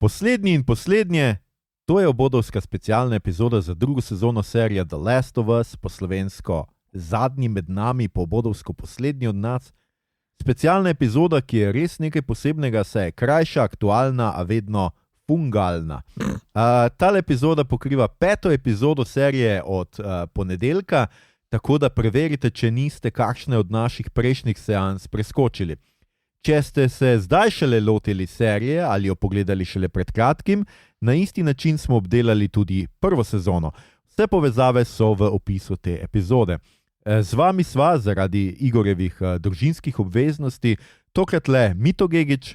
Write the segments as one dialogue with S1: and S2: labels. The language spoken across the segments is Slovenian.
S1: Poslednji in poslednje, to je obodovska specialna epizoda za drugo sezono serije The Last of Us, po slovensko Zadnji med nami, po obodovsko Poslednji od nas. Specialna epizoda, ki je res nekaj posebnega, saj je krajša, aktualna, a vedno fungalna. Tale epizoda pokriva 5. epizodo serije od ponedeljka, tako da preverite, če niste kakšne od naših prejšnjih seans preskočili. Če ste se zdaj šele lotili serije ali jo pogledali šele pred kratkim, na isti način smo obdelali tudi prvo sezono. Vse povezave so v opisu te epizode. Z vami sva zaradi Igorjevih družinskih obveznosti tokrat le Mito Gegić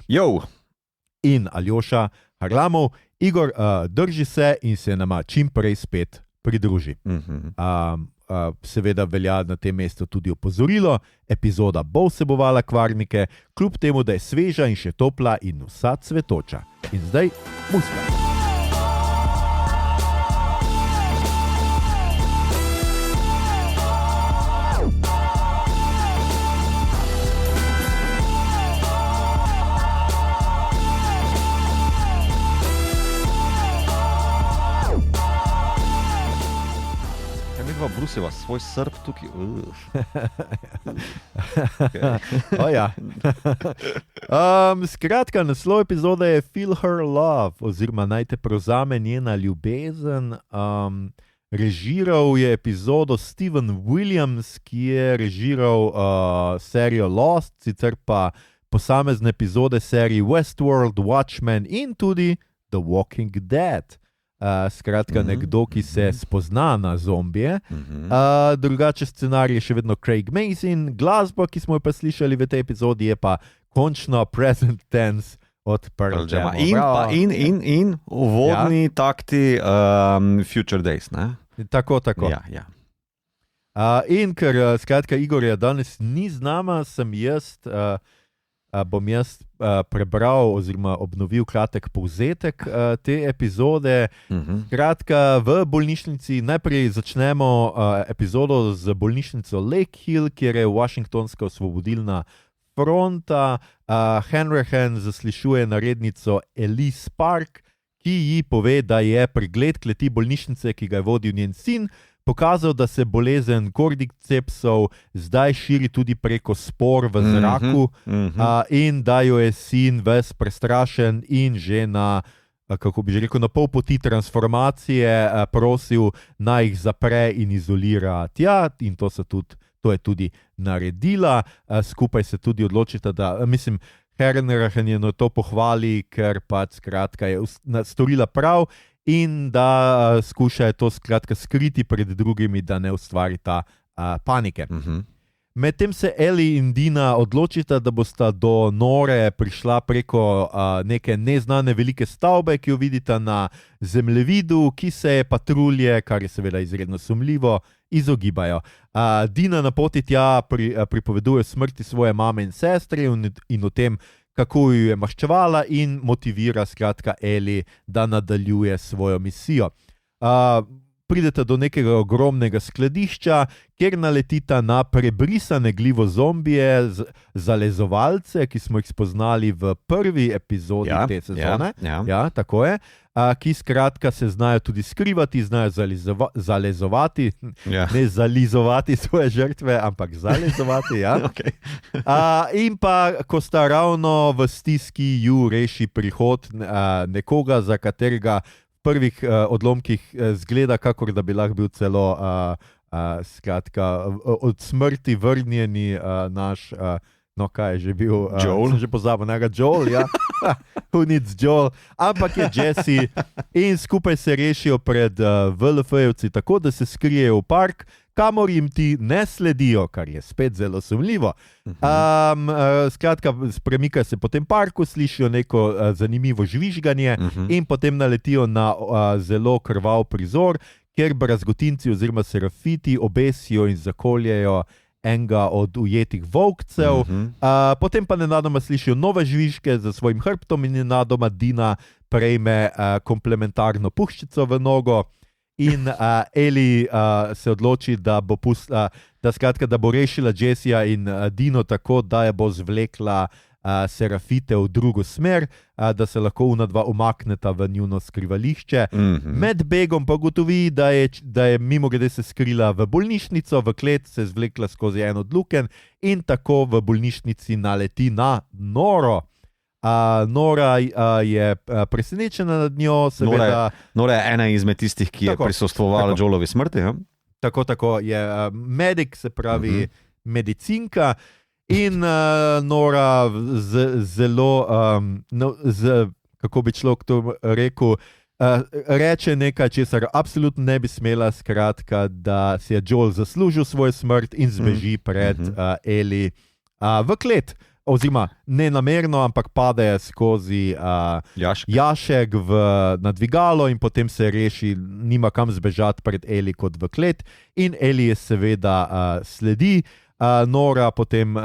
S1: in Aljoša Harlamov. Igor, drži se in se nama čim prej spet pridruži. Seveda velja na tem mestu tudi opozorilo, epizoda bo vsebovala kvarnike, kljub temu, da je sveža in še topla in vsa cvetoča. In zdaj muzika.
S2: Brusila svoj srp tukaj.
S1: Ja. Skratka, naslov epizode je Feel Her Love, oziroma naj te prevzame njena ljubezen. Režiral je epizodo Steven Williams, ki je režiral serijo Lost, sicer pa posamezne epizode serij Westworld, Watchmen in tudi The Walking Dead. Skratka, nekdo, ki se spozna na zombije. Drugače scenarij je še vedno Craig Mazin, glasba, ki smo jo pa slišali v tej epizodi, je pa končno Present Tense od Pearl Jam.
S2: In uvodni takti Future Days, ne?
S1: Tako.
S2: Ja.
S1: In ker skratka Igorja danes ni z nama, bom jaz prebral oziroma obnovil kratek povzetek te epizode. Skratka, v bolnišnici najprej začnemo epizodo z bolnišnico Lake Hill, kjer je Washingtonska osvobodilna fronta. Hanrahan zaslišuje narednico Elise Park, ki ji pove, da je pregled kleti bolnišnice, ki ga je vodil njen sin, pokazal, da se bolezen kordycepsov zdaj širi tudi preko spor v zraku in da jo je sin ves prestrašen in že na, kako bi že rekel, na pol poti transformacije prosil, naj jih zapre in izolira tja, in to je tudi naredila. Skupaj se tudi odločita, da, Hanrahan je na to pohvali, ker pač skratka je storila prav, in da skušajo to skratka skriti pred drugimi, da ne ustvari ta panike. Medtem se Ellie in Dina odločita, da bosta do Nore prišla preko neke neznane velike stavbe, ki jo vidita na zemljevidu, ki se je patrulje, kar je seveda izredno sumljivo, izogibajo. Dina na poti tja pripoveduje smrti svoje mame in sestre in o tem, kako jo je maščevala, in motivira skratka Ellie, da nadaljuje svojo misijo. Prideta do nekega ogromnega skladišča, kjer naletita na prebrisane glivo zombije, zalezovalce, ki smo jih spoznali v prvi epizodi te sezone. Ja, tako je. Ki skratka se znajo tudi skrivati, znajo zalezovati, ne zalizovati svoje žrtve, ampak zalezovati. Ja. In pa, ko sta ravno v stiski, ju reši prihod nekoga, za katerega v prvih odlomkih zgleda, kakor da bi lahko bil celo skratka od smrti vrnjeni naš, no kaj je že bil?
S2: Joel.
S1: Sem že pozabil, Joel, ja. Who needs Joel? Ampak je Jesse in skupaj se rešijo pred VLF-jevci tako, da se skrijejo v park, kamor jim ti ne sledijo, kar je spet zelo sumljivo. Skratka, premikajo se po tem parku, slišijo neko zanimivo žvižganje in potem naletijo na zelo krvav prizor, kjer brazgotinci oziroma serafiti obesijo in zakoljejo enega od ujetih volkcev. Potem pa nenadoma slišijo nove žvižge za svojim hrbtom in nenadoma Dina prejme komplementarno puščico v nogo. In Ellie se odloči, da bo rešila Jessija in Dino tako, da je bo zvlekla Serafite v drugo smer, da se lahko unadva umakneta v njuno skrivališče. Med begom pa ugotovi, da je mimogrede se skrila v bolnišnico, v klet se zvlekla skozi en od luken in tako v bolnišnici naleti na Noro. Nora je presenečena nad njo. Seveda,
S2: Nora je ena izmed tistih, ki je prisostvovala Joelovi smrti. Ja?
S1: Tako je medik, se pravi medicinka. In Nora zelo, kako bi človek to rekel, reče nekaj, česar absolutno ne bi smela, skratka, da si je Joel zaslužil svojo smrt in zbeži pred Eli v klet. Oziroma, ne namerno, ampak pade skozi jašek na dvigalo in potem se reši, nima kam zbežati pred Eli kot v klet. In Eli je seveda sledi. Nora potem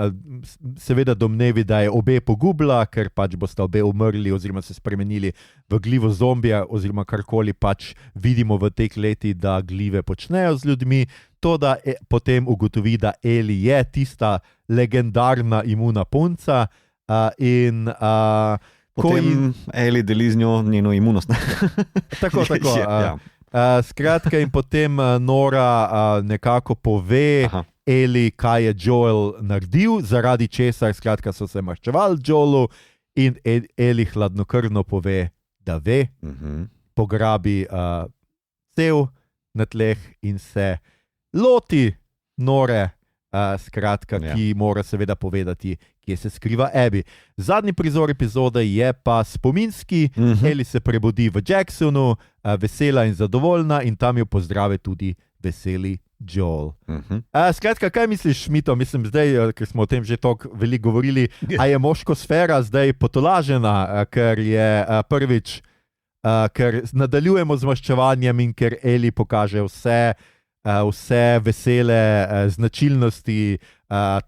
S1: seveda domnevi, da je obe pogubila, ker pač bosta obe umrli oziroma se spremenili v glivo zombija oziroma karkoli pač vidimo v teh letih, da glive počnejo z ljudmi. To, da potem ugotovi, da Eli je tista legendarna imuna punca in
S2: potem Eli deli z njo njeno imunost.
S1: Tako. Skratka, in potem Nora nekako pove Eli, kaj je Joel naredil, zaradi česar, skratka, so se maščevali Joelu in Eli hladnokrvno pove, da ve, pograbi cev na tleh in se loti Nore, skratka, ki mora seveda povedati, kje se skriva Abby. Zadnji prizor epizode je pa spominski. Eli se prebudi v Jacksonu, vesela in zadovoljna in tam jo pozdravi tudi veseli Joel. Skratka, kaj misliš, Mito? Mislim, zdaj, ker smo o tem že toliko veliko govorili, a je moškosfera zdaj potolažena, ker je prvič, ker nadaljujemo z maščevanjem in ker Eli pokaže vse vesele značilnosti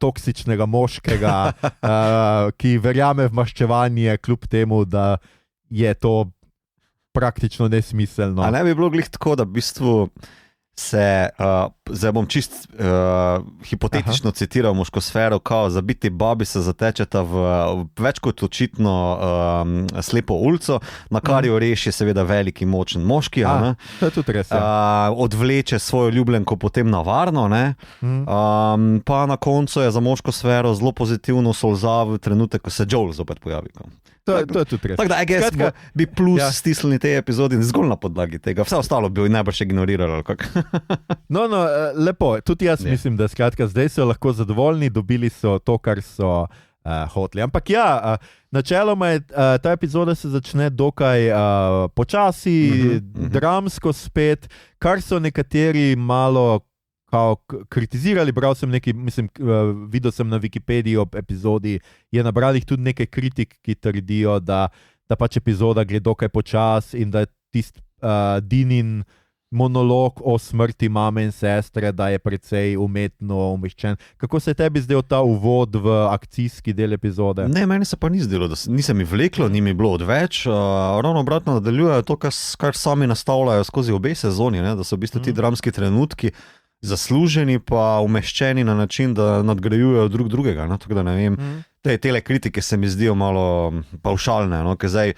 S1: toksičnega moškega, ki verjame v maščevanje, kljub temu, da je to praktično nesmiselno.
S2: A ne bi bilo glih tako, da v bistvu zdaj bom čist hipotetično citiral moškosfero, kao za biti babi se zatečeta v več kot očitno slepo ulico, na kar jo reši seveda veliki močen moški.
S1: To je tudi res.
S2: Odvleče svojo ljubljenko potem na varno, pa na koncu je za moškosfero zelo pozitivno solzav trenutek, ko se Joel zopet pojavi.
S1: To je tudi res.
S2: Tako da, bi plus stisnili te epizode zgolj na podlagi tega. Vse ostalo bi najbrž ignorirali.
S1: No, lepo. Tudi jaz mislim, da skratka, zdaj so lahko zadovoljni, dobili so to, kar so hoteli. Ampak načeloma ta epizoda se začne dokaj počasi, dramsko spet, kar so nekateri malo kritizirali, bral sem nekaj, videl sem na Wikipediji ob epizodi, je nabranih tudi nekaj kritik, ki trdijo, da pač epizoda gre dokaj počas in da je tisti Dinin monolog o smrti mame in sestre, da je precej umetno umeščen. Kako se je tebi zdel ta uvod v akcijski del epizode?
S2: Ne, meni se pa ni zdelo, da nisem mi vleklo, ni mi bilo odveč. Ravno obratno nadaljujejo to, kar sami nastavljajo skozi obe sezoni, da so v bistvu ti dramski trenutki zasluženi pa umeščeni na način, da nadgrajujejo drugega. Tako da ne vem, tele kritike se mi zdijo malo pavšalne, ker zdaj,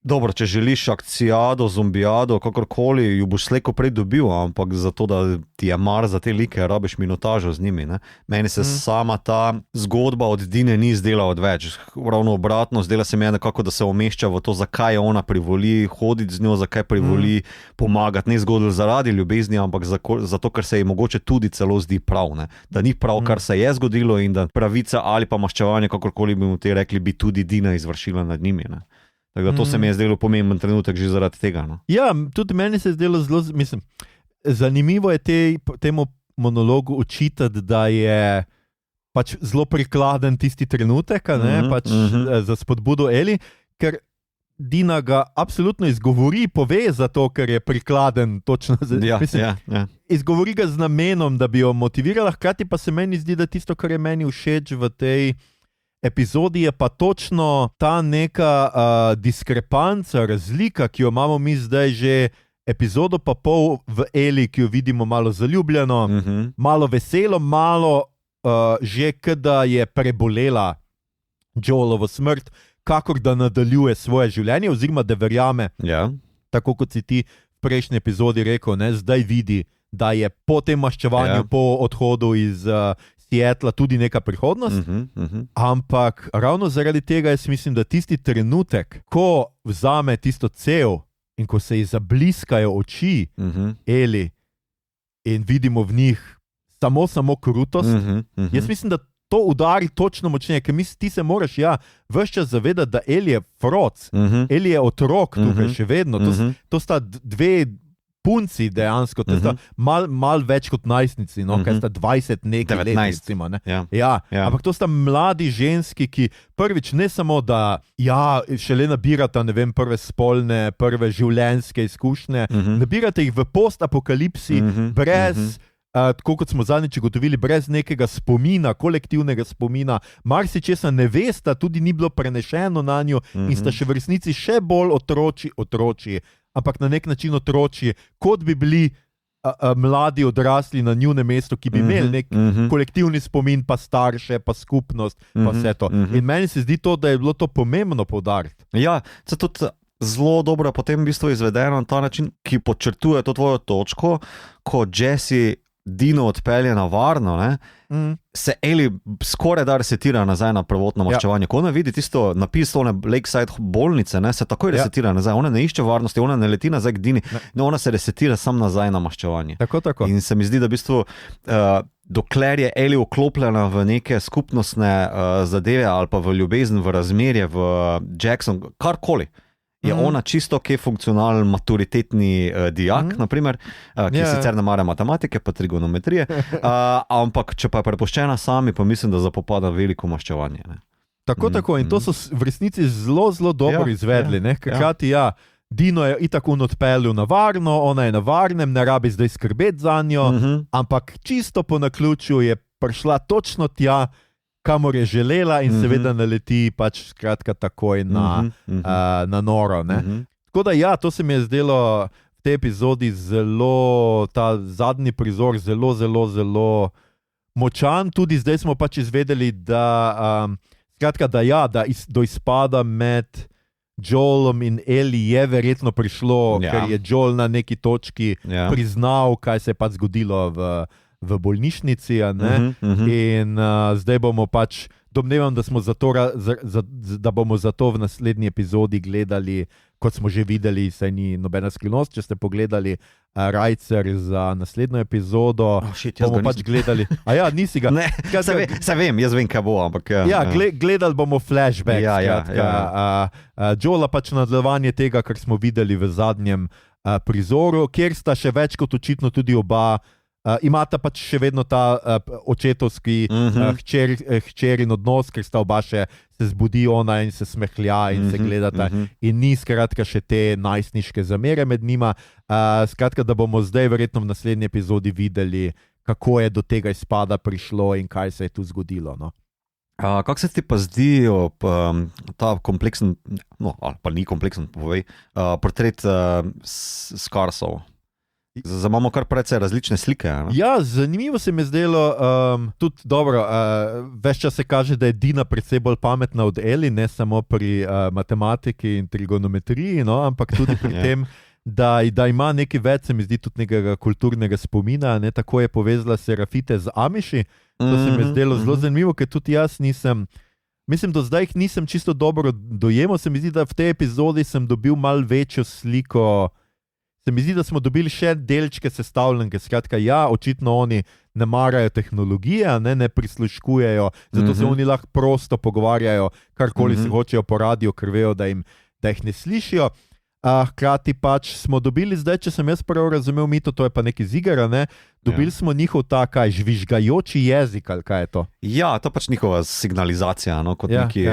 S2: dobro, če želiš akcijado, zombijado, kakorkoli, jo boš slejko prej dobil, ampak zato, da ti je mar za te like, rabiš minutažo z njimi. Meni se sama ta zgodba od Dine ni zdela odveč. Ravno obratno, zdela se mi nekako, da se umešča v to, zakaj ona privoli hoditi z njo, zakaj privoli pomagati, ne zgodil zaradi ljubezni, ampak zato, ker se ji mogoče tudi celo zdi prav. Da ni prav, kar se je zgodilo in da pravica ali pa maščevanje, kakorkoli bi mu te rekli, bi tudi Dina izvršila nad njimi. Tako da to se mi je zdelo pomemben trenutek že zaradi tega.
S1: Ja, tudi meni se je zdelo zelo, zanimivo je temu monologu očitati, da je pač zelo prikladen tisti trenutek, za spodbudo Eli, ker Dina ga absolutno izgovori, pove zato, ker je prikladen točno. Izgovori ga z namenom, da bi jo motivirala, hkrati pa se meni zdi, da tisto, kar je meni všeč v tej epizodi, je pa točno ta neka diskrepanca, razlika, ki jo imamo mi zdaj že epizodo pa pol v Eli, ki jo vidimo malo zaljubljeno, malo veselo, malo že kada je prebolela Joelovo smrt, kakor da nadaljuje svoje življenje, oziroma da verjame, tako kot si ti v prejšnji epizodi rekel, ne, zdaj vidi, da je po tem maščevanju, po odhodu iz Seattla tudi neka prihodnost, ampak ravno zaradi tega jaz mislim, da tisti trenutek, ko vzame tisto cev in ko se ji zabliskajo oči Eli in vidimo v njih samo krutost, jaz mislim, da to udari točno močneje, ker ti se moraš ves čas zavedati, da Eli je froc, Eli je otrok tukaj še vedno, to sta dve punci dejansko, to sta mal več kot najstnici, ker sta 20 nekaj let, recimo, ne? Ampak to sta mladi ženski, ki prvič ne samo, da šele nabirata, ne vem, prve spolne, prve življenjske izkušnje, nabirate jih v postapokalipsi, brez tako kot smo zadnjič ugotovili, brez nekega spomina, kolektivnega spomina, marsičesa ne vesta, tudi ni bilo prenešeno na njo in sta še v resnici še bolj otroči, ampak na nek način otroči, kot bi bili mladi odrasli na njunem mestu, ki bi imeli nek kolektivni spomin, pa starše, pa skupnost, pa vse to. In meni se zdi to, da je bilo to pomembno poudariti.
S2: Ja, se tudi zelo dobro potem v bistvu izvedeno na ta način, ki podčrtuje to tvojo točko, ko Jesse Dino odpelje na varno, se Eli skoraj da resetira nazaj na prvotno maščevanje. Ko ona vidi tisto napis tone Lakeside bolnice, se takoj resetira nazaj. Ona ne išče varnosti, ona ne leti nazaj k Dini, ona se resetira sam nazaj na maščevanje.
S1: Tako.
S2: In se mi zdi, da v bistvu dokler je Eli vklopljena v neke skupnostne zadeve ali pa v ljubezen, v razmerje, v Jackson, karkoli, je ona čisto funkcionalen maturitetni dijak, naprimer, ki sicer ne mara matematike, pa trigonometrije, ampak če pa je prepuščena sami, pa mislim, da zapopada veliko maščevanje.
S1: Tako, in to so v resnici zelo dobro izvedli. Hkrati, Dino je itak odpeljal na varno, ona je na varnem, ne rabi zdaj skrbeti za njo, ampak čisto po naključju je prišla točno tja, kamor je želela in seveda naleti pač skratka takoj na noro. Tako da to se mi je zdelo v tej epizodi zelo, ta zadnji prizor zelo močan. Tudi zdaj smo pač izvedeli, da skratka, da do izpada med Joelom in Eli je verjetno prišlo, ker je Joel na neki točki priznal, kaj se je pač zgodilo v bolnišnici, in zdaj bomo pač, domnevam, da bomo zato v naslednji epizodi gledali, kot smo že videli, saj ni nobena skrivnost, če ste pogledali Rajcer za naslednjo epizodo, bomo pač gledali. Nisi ga?
S2: Ne, jaz vem, kaj bo, ampak
S1: gledali bomo flashback. Joela pač nadaljevanje tega, kar smo videli v zadnjem prizoru, kjer sta še več kot očitno tudi oba imata pač še vedno ta očetovski hčerin odnos, ker sta oba še se zbudi ona in se smehlja in se gledata in ni skratka še te najstniške zamere med njima. Skratka, da bomo zdaj verjetno v naslednji epizodi videli, kako je do tega izpada prišlo in kaj se je tu zgodilo.
S2: Kako se ti pa zdi ta kompleksen, ali pa ni kompleksen, povej, portret Scarsov? Zdaj imamo kar precej različne slike.
S1: Zanimivo se mi je zdelo, tudi dobro, ves čas se kaže, da je Dina predvsej bolj pametna od Eli, ne samo pri matematiki in trigonometriji, ampak tudi pri tem, da ima nekaj več, se mi zdi tudi nekega kulturnega spomina, tako je povezala Serafite z Amiši, to se mi je zdelo zelo zanimivo, ker tudi jaz mislim, do zdaj jih nisem čisto dobro dojemal, se mi zdi, da v tej epizodi sem dobil malo večjo sliko. Se mi zdi, da smo dobili še delčke sestavljenke, skratka, očitno oni ne marajo tehnologije, ne prisluškujejo, zato se oni lahko prosto pogovarjajo, karkoli se hočejo po radiju, ker vejo, da jih ne slišijo. Hkrati pač smo dobili zdaj, če sem jaz prav razumel Mito, to je pa neki zigar, dobili smo njihov žvižgajoči jezik, ali kaj je to?
S2: To je pač njihova signalizacija, kot neki,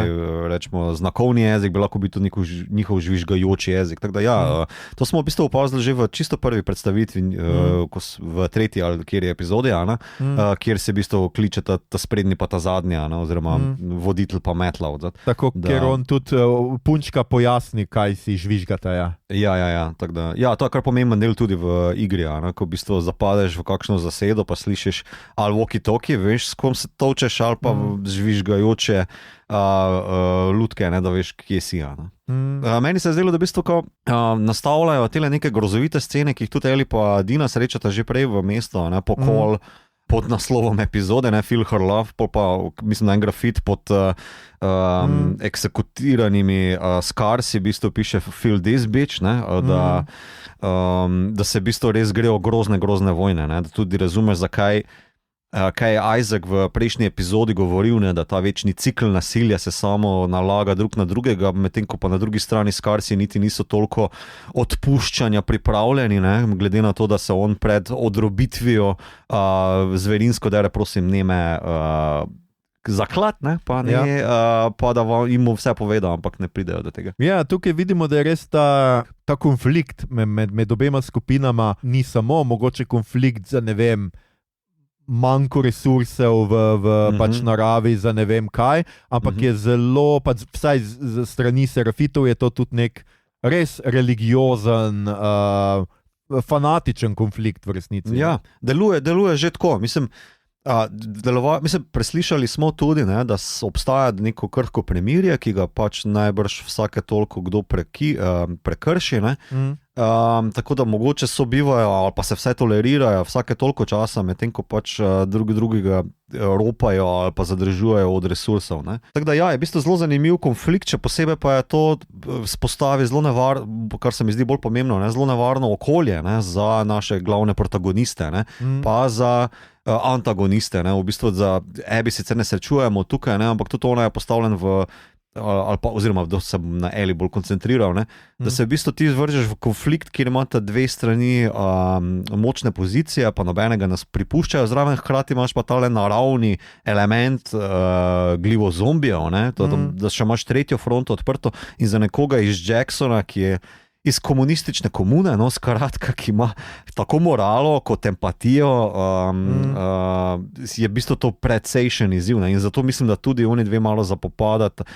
S2: rečemo, znakovni jezik, bi lahko bil tudi njihov žvižgajoči jezik. Tako da to smo v bistvu opazili že v čisto prvi predstavitvi, v tretji ali kjer je epizodi, kjer se v bistvu kliče ta sprednji pa ta zadnji, oziroma voditelj pa metla.
S1: Tako, ker on tudi punčka pojasni, kaj si žvižgata.
S2: Tako da, to je kar pomemben del tudi v igri, ko v bistvu zapadeš v kakšno zasedo, pa slišiš ali walkie-talkie, veš, s kom se točeš, ali pa žvižgajoče lutke, ne, da veš, kje si. Meni se je zdelo, da v bistvu nastavljajo tele neke grozovite scene, ki jih tudi Eli pa Dina srečata že prej v mesto, ne, pokol, pod naslovom epizode, ne, Feel Her Love, pa mislim, da en grafit pod eksekutiranimi Scarsi, v bistvu piše Feel This Bitch, ne, da se v bistvu res grejo grozne vojne, ne, da tudi razumeš, zakaj kaj je Isaac v prejšnji epizodi govoril, ne, da ta večni cikl nasilja se samo nalaga drug na drugega, medtem ko pa na drugi strani Scarsi niti niso toliko odpuščanja pripravljeni, ne, glede na to, da se on pred odrobitvijo zverinsko dere, prosim, neme zaklad, ne, pa, ne, pa da jim vse povedal, ampak ne pridejo do tega.
S1: Ja, tukaj vidimo, da je res ta konflikt med obema skupinama ni samo mogoče konflikt za, ne vem, manjko resursov v pač naravi za ne vem kaj, ampak je zelo, pač vsaj z strani serafitov je to tudi nek res religiozen, fanatičen konflikt v resnici.
S2: Ja, deluje že tako. Mislim, preslišali smo tudi, ne, da obstaja neko krhko premirje, ki ga pač najbrž vsake toliko kdo prekrši, ne. Tako da mogoče sobivajo ali pa se vse tolerirajo vsake toliko časa, medtem ko pač drugega ropajo ali pa zadržujejo od resursov. Ne. Tako da ja, je v bistvu zelo zanimiv konflikt, če posebej pa je to spostavi zelo nevarno, kar se mi zdi bolj pomembno, ne, zelo nevarno okolje, ne, za naše glavne protagoniste, ne, pa za antagoniste. Ne, v bistvu za Abby sicer ne srečujemo tukaj, ne, ampak tudi ona je postavljen v ali pa, oziroma da se bom na Eli bolj koncentriral, ne? Da se v bistvu ti zvržeš v konflikt, kjer imata dve strani močne pozicije, pa nobenega nas pripuščajo, zraven hkrati imaš pa tale naravni element glivo zombijev, ne? Da še imaš tretjo fronto odprto in za nekoga iz Jacksona, ki je iz komunistične komune, no, skratka, ki ima tako moralo kot empatijo, je v bistvu to precejšen izziv, ne? In zato mislim, da tudi oni dve malo zapopadata,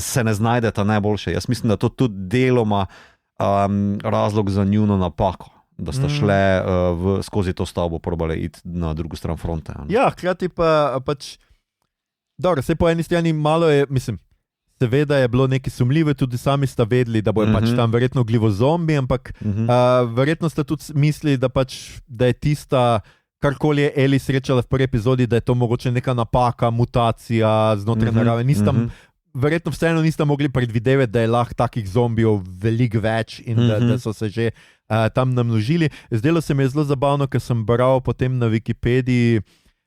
S2: se ne znajdeta najboljše. Jaz mislim, da to tudi deloma razlog za njuno napako, da sta šle skozi to stavbo probale iti na drugo stran fronte. Ne?
S1: Ja, hkrati pa pač, dobro, se po eni strani malo je, mislim, seveda je bilo nekaj sumljivo, tudi sami sta vedeli, da bojo pač tam verjetno glivo zombi, ampak verjetno sta tudi mislili, da pač, da je tista, karkoli je Eli srečala v prvi epizodi, da je to mogoče neka napaka, mutacija znotraj narave. Verjetno vseeno nista mogli predvidevati, da je lahko takih zombijev veliko več in da so se že tam namnožili. Zdelo se mi je zelo zabavno, ker sem bral potem na Wikipediji,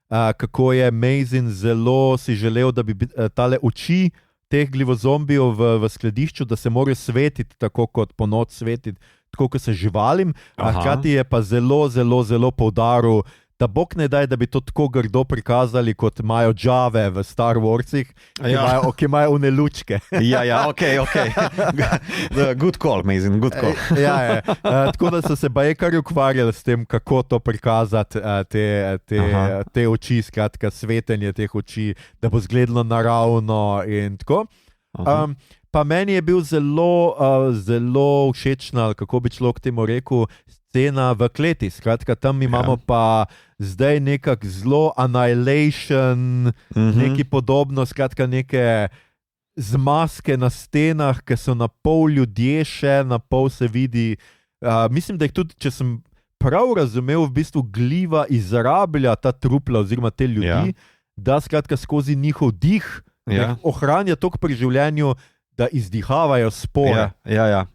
S1: kako je Mazin zelo si želel, da bi tale oči teh glivozombijev v skladišču, da se morajo svetiti tako kot po noč svetiti, tako kot se živalim. Hkrati je pa zelo poudaril, da bog ne daj, da bi to tako grdo prikazali, kot imajo Jave v Star Warsih, ki imajo une lučke.
S2: Ok. Good call, Mazin, good call.
S1: Tako da so se baje kar ukvarjali s tem, kako to prikazati, te oči, skratka, svetenje teh oči, da bo izgledalo naravno in tako. Pa meni je bil zelo všečna, kako bi človek temu rekel, scena v kleti. Skratka, tam imamo pa zdaj nekak zelo Annihilation, nekaj podobno, skratka neke zmaske na stenah, ki so na pol ljudje še, na pol se vidi. Mislim, da jih tudi, če sem prav razumel, v bistvu gliva izrablja ta trupla oziroma te ljudi, da skratka skozi njihov dih ohranja toliko pri življenju, da izdihavajo spore.
S2: Ja.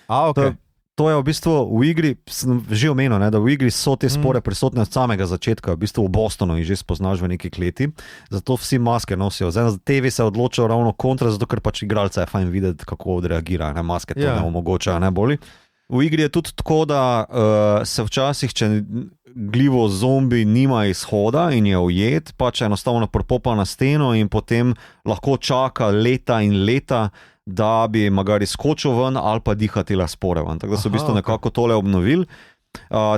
S1: Okay.
S2: To je v bistvu v igri, sem že omenil, ne, da v igri so te spore prisotne od samega začetka, v bistvu v Bostonu jih že spoznaš v neki kleti, zato vsi maske nosijo. Zdaj na TV se odločajo ravno kontra, zato ker pač igralca je fajn videti, kako odreagira, ne, maske to ne omogočajo, ne boli. V igri je tudi tako, da se včasih, če glivo zombi nima izhoda in je ujet, pač enostavno propopa na steno in potem lahko čaka leta in leta, da bi magari skočil ven ali pa diha tele spore ven. Tako da so v bistvu nekako tole obnovili.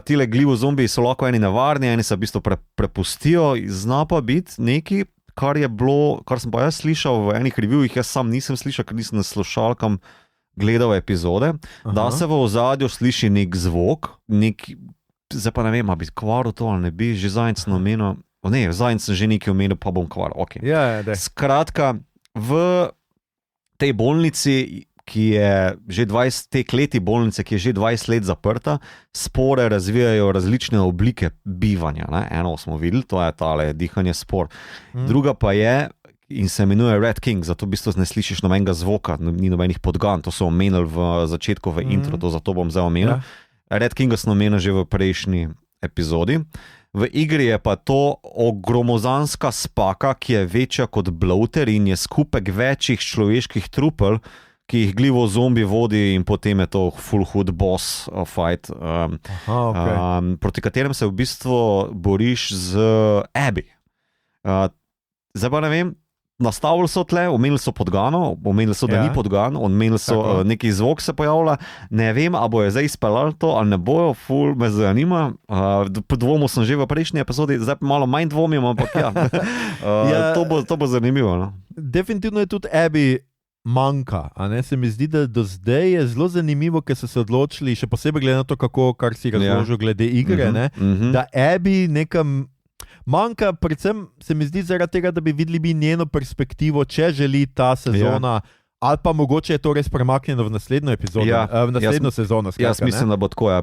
S2: Tile glivo zombi so lahko eni nevarni, eni se v bistvu prepustijo, zna pa biti neki, kar sem pa jaz slišal v enih reviewih, jaz sam nisem slišal, ker nisem na slušalkam gledal epizode, da se v ozadju sliši nek zvok, zdaj pa ne vem, bi kvaril to ali ne bi, že zadnjič sem omenil, zadnjič sem že nekaj omenil, pa bom kvaril, ok. Skratka, v tej bolnici, ki je že 20, te kleti bolnice, ki je že 20 let zaprta, spore razvijajo različne oblike bivanja. Ne? Eno smo videli, to je tale dihanje spor. Druga pa je, in se imenuje Red King, zato v bistvu ne slišiš nobenega zvoka, ni nobenih podgan, to so omenili v začetku, v intro, to zato bom zdaj omenil. Red Kinga sem omenil že v prejšnji epizodi. V igri je pa to ogromozanska spaka, ki je večja kot bloater in je skupek večjih človeških trupel, ki jih glivo zombi vodi in potem je to full hood boss fight, proti katerem se v bistvu boriš z Abby. Zdaj pa ne vem, nastavili so tle, omenili so podgano, omenili so, da ni podgan, omenili so neki zvok se pojavlja, ne vem, a bojo zdaj izpeljali to, ali ne bojo, ful me zanima, dvomil sem že v prejšnji epizodi, zdaj pa malo manj dvomim, ampak to bo zanimivo. No?
S1: Definitivno je tudi Abby manjka, a ne, se mi zdi, da do zdaj je zelo zanimivo, ker so se odločili, še posebej glede na to, kar si razložil glede igre, da Abby nekam manjka, predvsem se mi zdi zaradi tega, da bi videli njeno perspektivo, če želi ta sezona, ali pa mogoče je to res premaknjeno v naslednjo epizodo, v naslednjo sezono. Skratka,
S2: jaz mislim, da bo tako.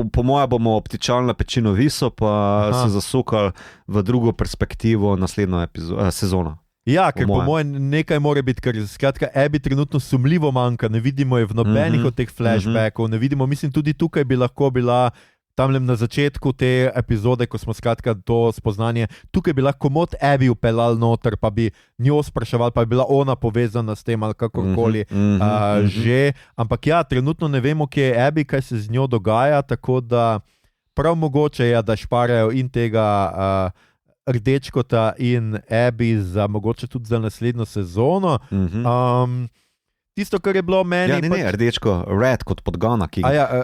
S2: Po mojem bomo obtičali na pečino viso, pa se zasukali v drugo perspektivo naslednjo sezono.
S1: Ja, ker po mojem nekaj mora biti, ker skratka Abby trenutno sumljivo manjka, ne vidimo je v nobenih od teh flashbackov, ne vidimo, mislim tudi tukaj bi lahko bila tamle na začetku te epizode, ko smo skratka to spoznanje, tukaj bi lahko mod Abby upeljal noter, pa bi njo spraševal, pa bi bila ona povezana s tem ali kakorkoli že, ampak ja, trenutno ne vemo, kje je Abby, kaj se z njo dogaja, tako da prav mogoče je, da šparajo in tega Rdečkota in Abby za mogoče tudi za naslednjo sezono. Tisto, kar je bilo meni...
S2: Ne, Rdečko, Red kot podgana.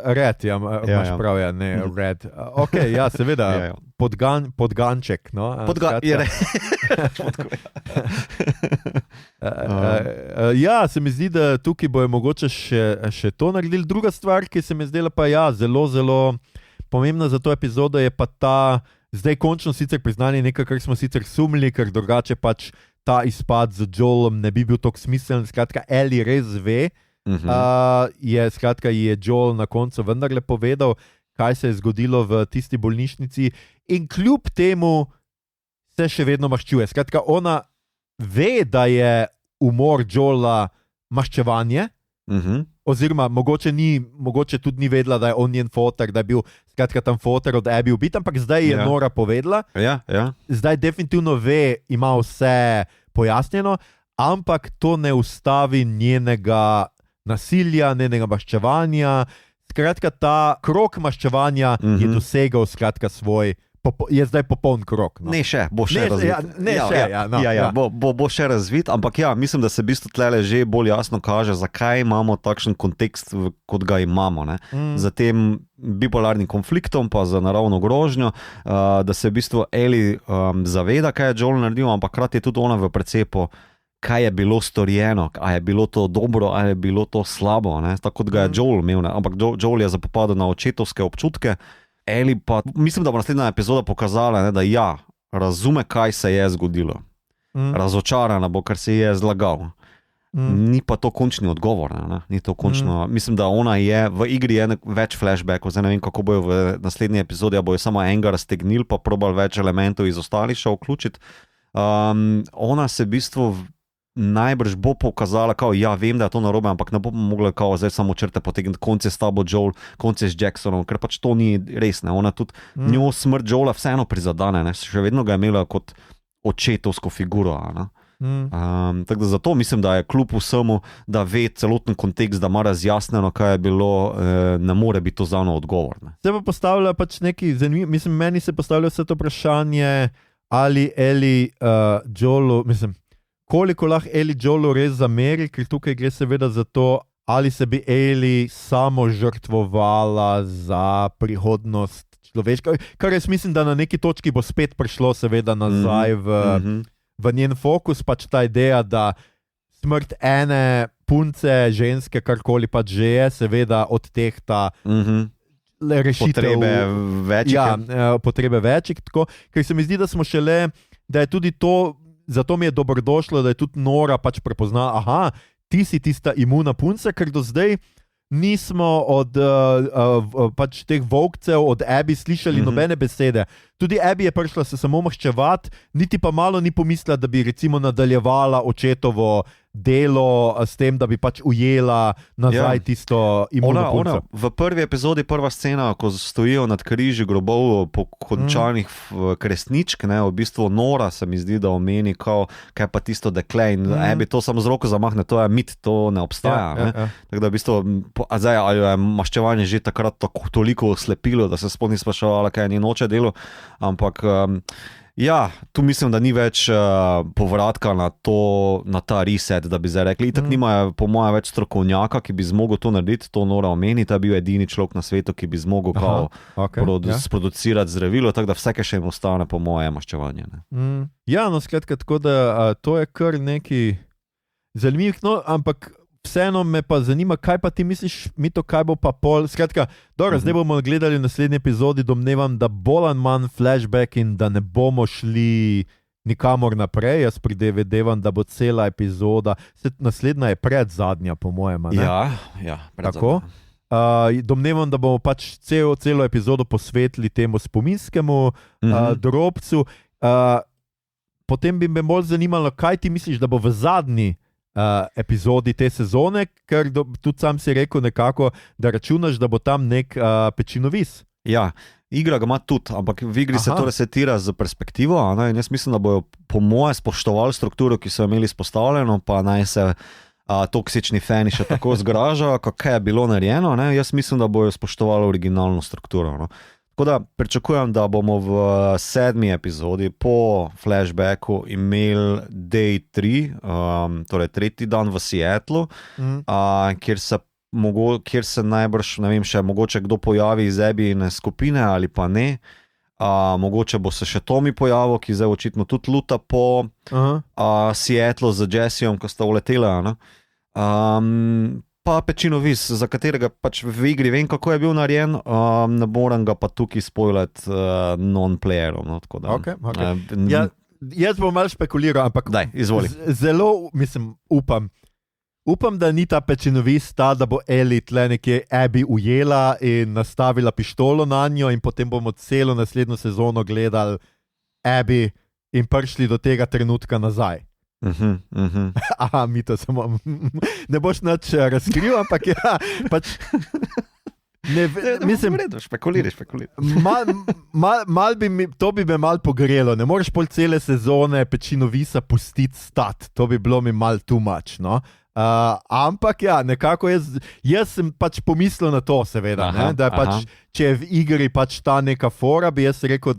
S1: Red, imaš prav, ne, Red. Ok, ja, seveda, podganček, no. Ja, se mi zdi, da tukaj bojo mogoče še to naredili. Druga stvar, ki se mi zdela pa zelo, zelo pomembna za to epizodo, je pa ta... Zdaj končno sicer priznanje nekaj, kar smo sicer sumili, ker drugače pač ta izpad z Joelom ne bi bil tako smiseln. Skratka, Ellie res ve, je Joel na koncu vendarle povedal, kaj se je zgodilo v tisti bolnišnici in kljub temu se še vedno maščuje. Skratka, ona ve, da je umor Joela maščevanje, oziroma mogoče tudi ni vedela, da je on njen foter, da je bil skratka tam foter od Abby ubit, ampak zdaj je Nora povedala. Zdaj definitivno ve, ima vse pojasnjeno, ampak to ne ustavi njenega nasilja, njenega maščevanja. Skratka, ta krog maščevanja je dosegal skratka svoj, je zdaj popoln krog. No.
S2: Ne še, bo še razvit. Bo še razvit, ampak mislim, da se v bistvu tlele že bolj jasno kaže, zakaj imamo takšen kontekst, kot ga imamo. Za tem bipolarnim konfliktom, pa za naravno grožnjo, da se v bistvu Ellie zaveda, kaj je Joel naredil, ampak hkrati je tudi ona v precepu, kaj je bilo storjeno, a je bilo to dobro, ali je bilo to slabo, tako kot ga je Joel imel, ampak Joel je zapopadal na očetovske občutke, Ellie pa, mislim, da bo naslednja epizoda pokazala, da razume, kaj se je zgodilo. Razočarana bo, ker se je zlagal. Ni pa to končni odgovor. Ni to končno. Mislim, da ona je, v igri je več flashbackov, zdaj ne vem, kako bojo v naslednji epizodi, a bojo samo enega raztegnili, pa probali več elementov iz ostalih še vključiti. Ona se v bistvu najbrž bo pokazala, kao, vem, da je to narobe, ampak ne bo mogla kao, zdaj samo črte potegniti, konce s tabo Joel, konce s Jacksonom, ker pač to ni res. Ona tudi njo smrt Joela vseeno prizadane, še vedno ga je imela kot očetovsko figuro. Tako da zato mislim, da je kljub vsemu, da ve celoten kontekst, da ima razjasneno, kaj je bilo, ne more biti to zano odgovor.
S1: Se pa postavlja pač neki zanimiv, mislim, meni se postavlja vse to vprašanje, ali Ellie Joelu, mislim, koliko lahko Ellie Joelu res zameri, ker tukaj gre seveda za to, ali se bi Ellie samo žrtvovala za prihodnost človeška, kar jaz mislim, da na neki točki bo spet prišlo seveda nazaj v njen fokus, pač ta ideja, da smrt ene punce, ženske, karkoli pač že je, seveda odtehta rešitev.
S2: Potrebe večjih.
S1: Ja, potrebe večjih, tako, ker se mi zdi, da je tudi to, zato mi je dobrodošlo, da je tudi Nora pač prepoznala, aha, ti si tista imuna punca, ker do zdaj nismo od pač teh volkcev, od Abby slišali nobene besede. Tudi Abby je prišla se samo maščevati, niti pa malo ni pomislila, da bi recimo nadaljevala očetovo delo s tem, da bi pač ujela nazaj tisto imuno punco.
S2: V prvi epizodi, prva scena, ko stojijo nad križi grobov po končanih kresničk, ne, v bistvu Nora se mi zdi, da omeni, kaj pa tisto dekle in Abby to samo z roko zamahne, to je mit, to ne obstaja. Tako da v bistvu, zdaj, ali je maščevanje že takrat toliko oslepilo, da se sploh ni spraševala, kaj je njen oče delo, ampak ja, tu mislim, da ni več povratka na ta reset, da bi zdaj rekli, itak nimajo po mojem več strokovnjaka, ki bi zmogel to narediti, to Nora omeni, ta je bil edini človek na svetu, ki bi zmogel sproducirati zdravilo, tako da vse, kaj še jim ostane, po mojem, maščevanje.
S1: Ja, no skratka, tako da to je kar neki zanimiv, no, ampak vseeno me pa zanima, kaj pa ti misliš, Mito, kaj bo pa pol, skratka, zdaj bomo gledali v naslednji epizodi, domnevam, da bolj ali manj flashback in da ne bomo šli nikamor naprej, jaz predvidevam, da bo cela epizoda, naslednja je predzadnja, po mojem, ne?
S2: Ja, predzadnja.
S1: Tako? Domnevam, da bomo pač celo epizodo posvetili temu spominskemu drobcu. Potem bi me bolj zanimalo, kaj ti misliš, da bo v zadnji epizodi te sezone, ker tudi sam si rekel nekako, da računaš, da bo tam nek pečinovis.
S2: Ja, igra ga ima tudi, ampak v igri se to resetira z perspektivo, in jaz mislim, da bojo po moje spoštovali strukturo, ki so imeli spostavljeno, pa naj se toksični fani še tako zgražajo, kako je bilo narejeno, jaz mislim, da bojo spoštovali originalno strukturo. Tako da pričakujem, da bomo v 7. epizodi po flashbacku imeli Day 3, torej 3. dan v Seattlu, kjer se najbrž, ne vem še, mogoče kdo pojavi iz Abbyine skupine ali pa ne. Mogoče bo se še Tommy pojavil, ki zdaj očitno tudi luta po Seattlu z Jessijom, ko sta uletela. Pa pečinovis, za katerega pač v igri vem, kako je bil narejen, ne moram ga pa tukaj spoilati non-playerom.
S1: Okay. Jaz bom malo špekuliral, ampak zelo, upam, da ni ta pečinovis ta, da bo Ellie tle nekje Abby ujela in nastavila pištolo na njo in potem bomo celo naslednjo sezono gledali Abby in prišli do tega trenutka nazaj. Aha, Mito, samo ne boš nič razkril, ampak ja, pač mislim,
S2: špekuliri.
S1: To bi me mal pogrelo, ne moreš pol cele sezone pečinovisa pustiti stati, to bi bilo mi mal too much, no? Ampak ja, nekako jaz sem pač pomislil na to, seveda, da je pač, če je v igri pač ta neka fora, bi jaz rekel,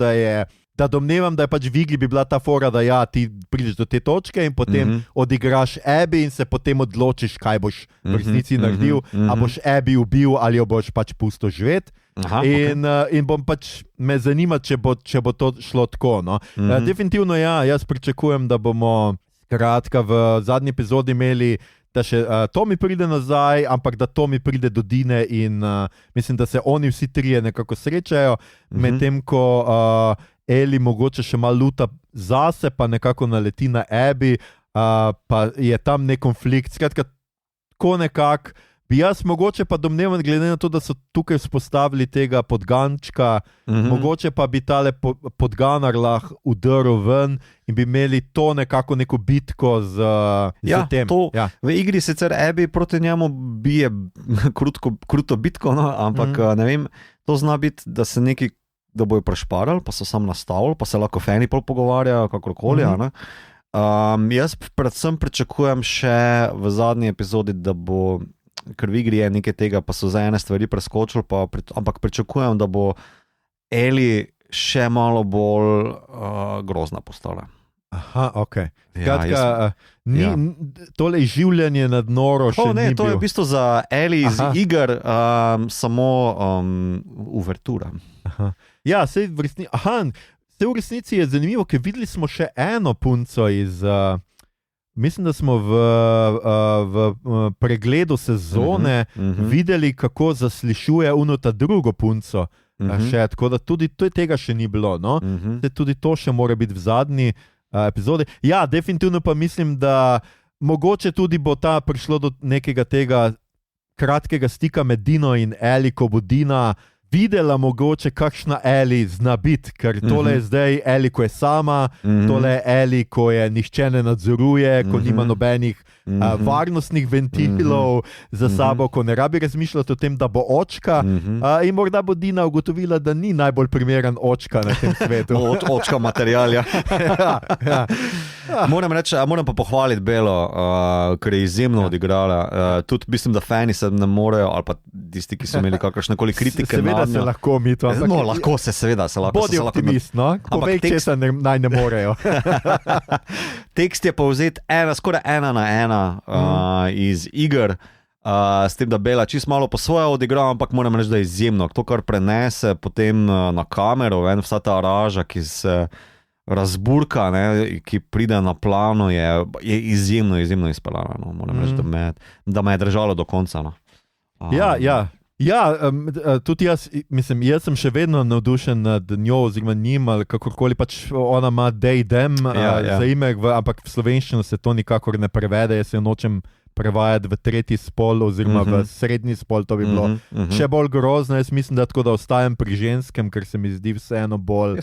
S1: da domnevam, da je pač v igri bi bila ta fora, da ja, ti prideš do te točke in potem odigraš Abby in se potem odločiš, kaj boš v resnici naredil, a boš Abby ubil ali jo boš pač pustil živeti. In bom pač me zanima, če bo to šlo tako. No? Definitivno ja, jaz pričakujem, da bomo kratka v zadnji epizodi imeli, da še Tommy pride nazaj, ampak da Tommy pride do Dine in mislim, da se oni vsi trije nekako srečajo, medtem ko Ellie mogoče še malo luta zase, pa nekako naleti na Abby, pa je tam nek konflikt. Skratka, tako nekako bi jaz mogoče pa domnevam, glede na to, da so tukaj vzpostavili tega podgančka, mogoče pa bi tale podganar lahko udrl ven in bi imeli to nekako neko bitko z tem.
S2: V igri sicer Abby proti njemu bije kruto bitko, no, ampak ne vem, to zna biti, da se neki da bojo prešparali, pa so sam nastavili, pa se lahko fani pol pogovarjajo, kakorkoli. Jaz predvsem pričakujem še v zadnji epizodi, da bo, ker v igri je nekaj tega, pa so za ene stvari preskočili, ampak pričakujem, da bo Ellie še malo bolj grozna postala.
S1: Aha, ok. Skratka, tole življenje nad Noro še ni bil.
S2: To je v bistvu za Ellie iz iger samo uvertura.
S1: Ja, sej v resnici je zanimivo, ker videli smo še eno punco iz mislim, da smo v pregledu sezone videli, kako zaslišuje ta drugo punco. Še, tako da tudi tega še ni bilo. No? Tudi to še mora biti v zadnji epizodi. Ja, definitivno pa mislim, da mogoče tudi bo prišlo do nekega tega kratkega stika med Dino in Ellie, ko bo Dina videla mogoče, kakšna Ellie zna biti, ker tole je zdaj Ellie, ko je sama, tole je Ellie, ko je nihče ne nadzoruje, ko nima nobenih varnostnih ventilov za sabo, ko ne rabi razmišljati o tem, da bo očka, in morda bo Dina ugotovila, da ni najbolj primeren očka na tem svetu.
S2: Očka materialja.
S1: Ja.
S2: Moram pa pohvaliti Belo, ker je izjemno odigrala. Tudi mislim, da fani se ne morejo, ali pa tisti, ki so imeli kakršnekoli kritike.
S1: Seveda se lahko mi to.
S2: No, lahko se, seveda se lahko.
S1: Bodi optimist, no? Povej, česa naj ne morejo.
S2: Tekst je povzet skoraj 1:1 iz iger, s tem, da Bela čist malo po svoje odigra, ampak moram reči, da je izjemno. To, kar prenese potem na kamero, vsa ta raža, ki se razburka, ne, ki pride na plano, je izjemno izpeljana. No. Moram reči, da me je držalo do konca. No.
S1: Ja, tudi jaz sem še vedno navdušen nad njo oziroma njim, ali kakorkoli pač ona ima dem za ime, ampak v slovenščino se to nikakor ne prevede, jaz se nočem prevajati v tretji spol oziroma v srednji spol, to bi bilo še bolj grozno. Jaz mislim, da tako da ostajam pri ženskem, ker se mi zdi vseeno bolj...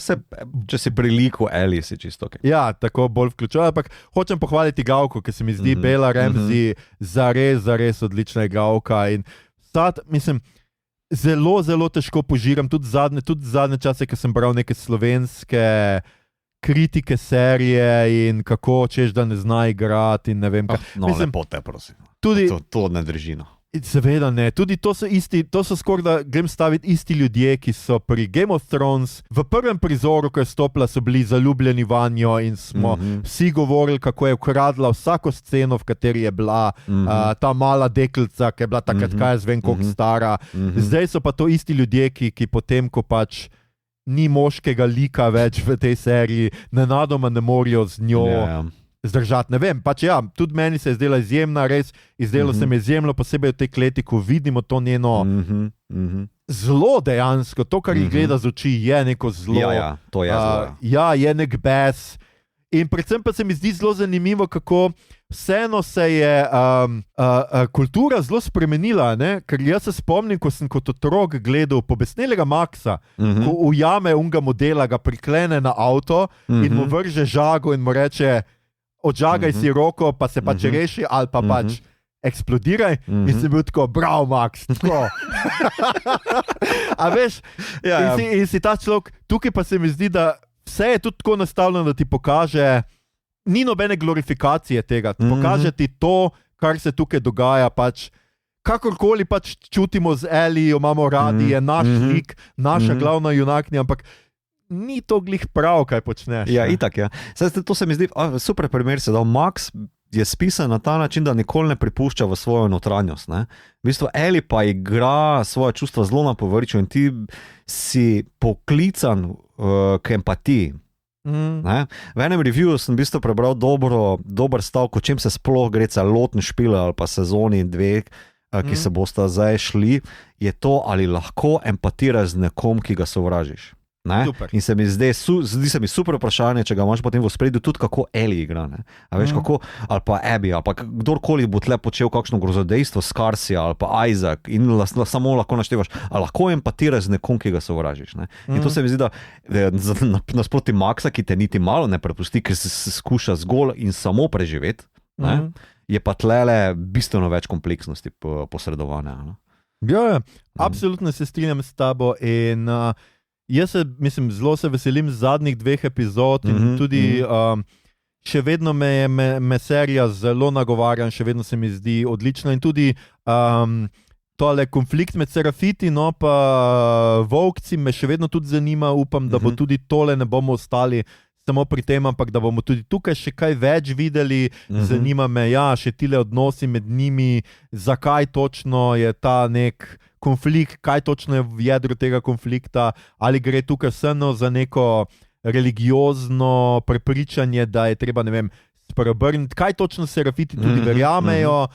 S2: Če si priliku Ellie, si čisto ok.
S1: Ja, tako bolj vključujem, ampak hočem pohvaliti igralko, ker se mi zdi Bella Ramsey zares odlična igralka in mislim, zelo težko požiram, tudi zadnje čase, ko sem bral neke slovenske kritike serije in kako češ, da ne zna igrati in ne vem kaj.
S2: Mislim, lepo te, prosim. To ne drži, no.
S1: Seveda ne, tudi to so skoraj, da grem staviti isti ljudje, ki so pri Game of Thrones v prvem prizoru, ko je stopila, so bili zaljubljeni vanjo in smo vsi govorili, kako je ukradla vsako sceno, v kateri je bila ta mala deklica, ki je bila takrat, kaj jaz vem, koliko stara. Zdaj so pa to isti ljudje, ki potem, ko pač ni moškega lika več v tej seriji, nenadoma ne morejo z njo zdržati. Ne vem, pač ja, tudi meni se je zdela izjemna, res izdelo se mi izjemno, posebej v tej kleti, ko vidimo to njeno zlo dejansko, to, kar jih gleda z oči, je neko zlo.
S2: Ja, to je zlo.
S1: Ja, je nek bes. In predvsem pa se mi zdi zelo zanimivo, kako vseeno se je kultura zelo spremenila, ne? Ker jaz se spomnim, ko sem kot otrok gledal Pobesnelega Maxa, ko ujame unga modela, ga priklene na avto in mu vrže žago in mu reče, odžagaj si roko, pa se pač reši, ali pa pač eksplodiraj. In sem bil tako, bravo, Max, tako. A veš, in si ta človek, tukaj pa se mi zdi, da vse je tudi tako nastavljeno, da ti pokaže, ni nobene glorifikacije tega, pokaže ti to, kar se tukaj dogaja, pač kakorkoli pač čutimo z Ellie, jo imamo radi, je naš lik, naša glavna junaknja, ampak ni to glih prav, kaj počneš.
S2: Ja, itak, ja. To se mi zdi, super primer se da, Max je spisan na ta način, da nikoli ne pripušča v svojo notranjost. Ne? V bistvu Ellie pa igra svoje čustva zelo na površju in ti si poklican k empatiji. V enem reviewju sem v bistvu prebral dober stavek, o čem se sploh gre celoten špil ali pa sezoni 2, ki se bosta zdaj šli, je to, ali lahko empatiraš z nekom, ki ga sovražiš. In se mi zdi se mi super vprašanje, če ga imaš potem v spredju, tudi kako Ellie igra. A veš, kako, ali pa Abby, ali pa kdorkoli bo tle počel kakšno grozodejstvo, Scarsi ali pa Isaac, in samo lahko naštevaš, ali lahko empatiraš z nekom, ki ga sovražiš. In to se mi zdi, da nasproti Maxa, ki te niti malo ne prepusti, ker se skuša zgolj in samo preživeti, je pa tlele bistveno več kompleksnosti posredovanja.
S1: Ja, absolutno se strinjam s tabo in jaz se, zelo se veselim zadnjih 2 epizod in tudi še vedno me serija zelo nagovarja in še vedno se mi zdi odlična in tudi tole konflikt med Serafiti, no pa Volkci me še vedno tudi zanima, upam, da bo tudi tole, ne bomo ostali samo pri tem, ampak da bomo tudi tukaj še kaj več videli, zanima me, še tile odnosi med njimi, zakaj točno je ta nek konflikt, kaj točno je v jedru tega konflikta, ali gre tukaj vseeno za neko religiozno prepričanje, da je treba, ne vem, preobrniti, kaj točno serafiti tudi verjamejo.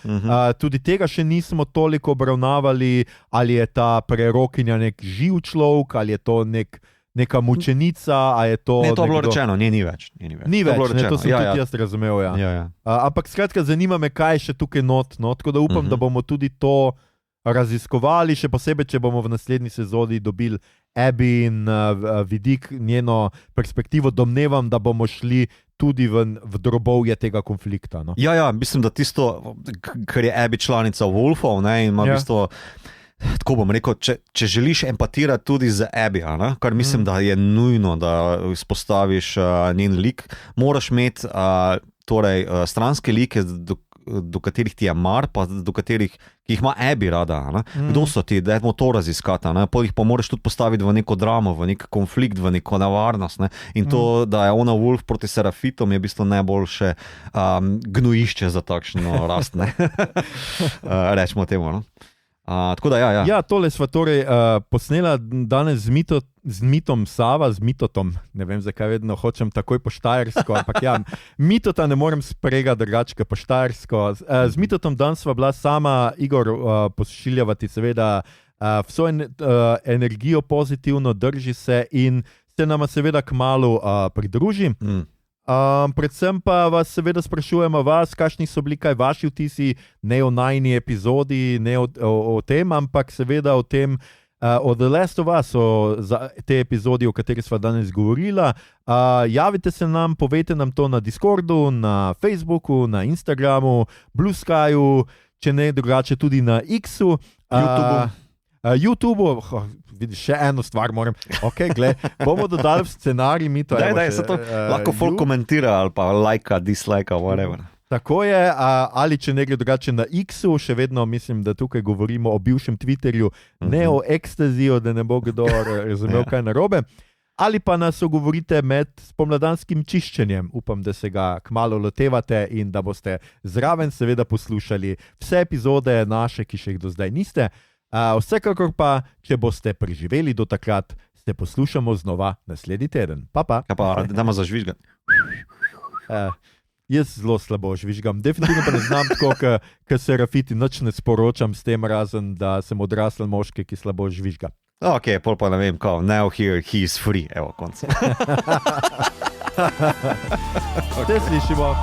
S1: Tudi tega še nismo toliko obravnavali, ali je ta prerokinja nek živ človek, ali je to neka mučenica, a je to...
S2: Ne, to je bilo rečeno, ni več.
S1: Ni več, to sem tudi jaz razumel. Ja. Ampak skratka, zanima me, kaj je še tukaj not, tako da upam, da bomo tudi to raziskovali, še posebej, če bomo v naslednji sezoni dobili Abby in vidik, njeno perspektivo. Domnevam, da bomo šli tudi v drobovje tega konflikta. No?
S2: Ja, mislim, da tisto, kar je Abby članica Wolfov, ne, in ima v bistvu, tako bom rekel, če želiš empatirati tudi z Abby, kar mislim, da je nujno, da izpostaviš njen lik, moraš imeti stranske like, do katerih ti je mar, pa do katerih, ki jih ima Abby rada. Kdo so ti, da je to raziskati, pol jih pa moraš tudi postaviti v neko dramo, v nek konflikt, v neko nevarnost. Ne? In to, da je ona Wolf proti Serafitom, je v bistvu najboljše gnojišče za takšno rast. Rečemo temu. No? Tako da, ja.
S1: Ja, tole sva torej posnela danes z Mitom Sava, z Mitotom, ne vem, zakaj vedno hočem takoj po štajersko, ampak ja, Mitota ne morem sprega drugačke po štajersko. Z Mitotom danes sva bila sama, Igor, pošiljavati seveda vso energijo pozitivno, drži se in se nama seveda kmalu pridruži. Predvsem pa vas seveda sprašujemo kakšni so bili kaj vaši vtisi, ne o najni epizodi, ne o tem, ampak seveda o tem, o The Last of Us, o te epizodi, o kateri sva danes govorila. Javite se nam, povejte nam to na Discordu, na Facebooku, na Instagramu, Blue Skyju, če ne drugače tudi na X-u, YouTube, vidiš, še eno stvar moram. Bomo dodali v scenarij Mito.
S2: Se to lahko folk komentira ali pa lajka, dislajka, whatever.
S1: Tako je, ali če ne gre drugače na X-u, še vedno mislim, da tukaj govorimo o bivšem Twitterju, ne o ekstaziju, da ne bo kdo razumel kaj narobe. Ali pa nas ogovorite med spomladanskim čiščenjem. Upam, da se ga kmalu lotevate in da boste zraven seveda poslušali vse epizode naše, ki še jih do zdaj niste. Vsekakor pa, če boste preživeli do takrat, se poslušamo znova naslednji teden. Pa.
S2: Damo za žvižgat.
S1: Jaz zelo slabo žvižgam. Definitivno pa ne znam tako, ker Serafiti nič ne sporočam s tem, razen da sem odrasel moški, ki slabo žvižga.
S2: Pol pa ne vem, now here, he is free. Evo, konc.
S1: Se slišimo.